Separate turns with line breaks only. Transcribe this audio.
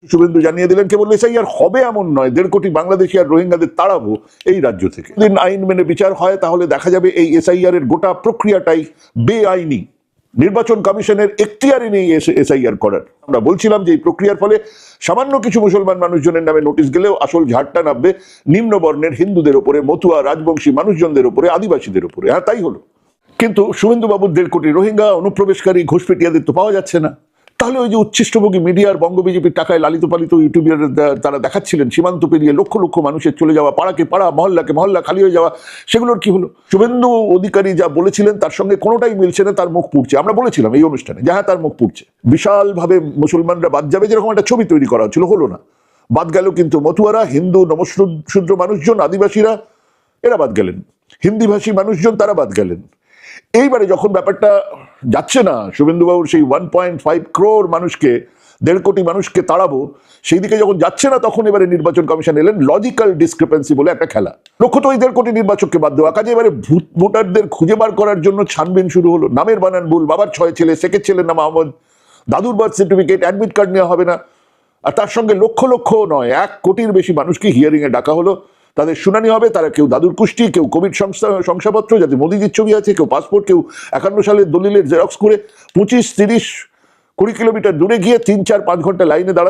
শুভেন্দু জানিয়ে দিলেন কেবল এসআইআর হবে এমন নয়, 1.5 কোটি বাংলাদেশি আর রোহিঙ্গাদের তাড়াবো এই রাজ্য থেকে। যদি আইন মেনে বিচার হয় তাহলে দেখা যাবে এই এসআইআর এর গোটা প্রক্রিয়াটাই বেআইনি। নির্বাচন কমিশনের এখতিয়ারই নেই এসআইআর করার। আমরা বলছিলাম যে এই প্রক্রিয়ার ফলে সামান্য কিছু মুসলমান মানুষজনের নামে নোটিশ গেলেও আসল ঝাড়টা নামবে নিম্নবর্ণের হিন্দুদের উপরে, মতুয়া রাজবংশী মানুষজনদের উপরে, আদিবাসীদের উপরে। হ্যাঁ, তাই হলো। কিন্তু শুভেন্দু বাবুর 1.5 কোটি রোহিঙ্গা অনুপ্রবেশকারী ঘুষপেটিয়াদের তো পাওয়া যাচ্ছে না। তাহলে ওই যে উচ্ছিষ্টভোগী মিডিয়ার বঙ্গ বিজেপির টাকায় লালিত পালিত ইউটিউবার তারা দেখাচ্ছিলেন সীমান্ত পেরিয়ে লক্ষ লক্ষ মানুষের চলে যাওয়া, পাড়াকে পাড়া, মহল্লাকে মহল্লা খালি হয়ে যাওয়া, সেগুলোর কি হলো? শুভেন্দু অধিকারী যা বলেছিলেন তার সঙ্গে কোনোটাই মিলছে না, তার মুখ পুড়ছে। আমরা বলেছিলাম এই অনুষ্ঠানে যে হ্যাঁ, তার মুখ পুড়ছে। বিশালভাবে মুসলমানরা বাদ যাবে যেরকম একটা ছবি তৈরি করা হচ্ছিল, হলো না। বাদ গেল কিন্তু মতুয়ারা, হিন্দু নমশূদ্র মানুষজন, আদিবাসীরা, এরা বাদ গেলেন। হিন্দিভাষী মানুষজন তারা বাদ গেলেন। এইবারে যখন ব্যাপারটা যাচ্ছে না, শুভেন্দুবাবুর সেই 1.5 crore মানুষকে, 1.5 কোটি মানুষকে তাড়াবো, সেই দিকে যখন যাচ্ছে না, তখন এবারে নির্বাচন কমিশন এলেন লজিক্যাল ডিসক্রিপেন্সি বলে একটা খেলা। লক্ষ্য তো ওই 1.5 কোটি নির্বাচককে বাদ দেওয়া, কাজে এবারে ভোটারদের খুঁজে বার করার জন্য ছানবিন শুরু হলো। নামের বানান ভুল, বাবার 6 ছেলে, শেখের ছেলের নাম আহমদ, দাদুর বার্থ সার্টিফিকেট, অ্যাডমিট কার্ড নেওয়া হবে না। আর তার সঙ্গে লক্ষ লক্ষ নয়, 1 কোটির বেশি মানুষকে হিয়ারিং এ ডাকা হলো। তাদের শুনানি হবে। তারা কেউ দাদুর কুষ্টি, কেউ কোভিড শংসাপত্র যাতে মোদিজির ছবি আছে, কেউ পাসপোর্ট, কেউ 51 সালের দলিলের জেরক্স করে 25, 30, 20 কিলোমিটার দূরে গিয়ে 3, 4, 5 ঘন্টা লাইনে দাঁড়াবে।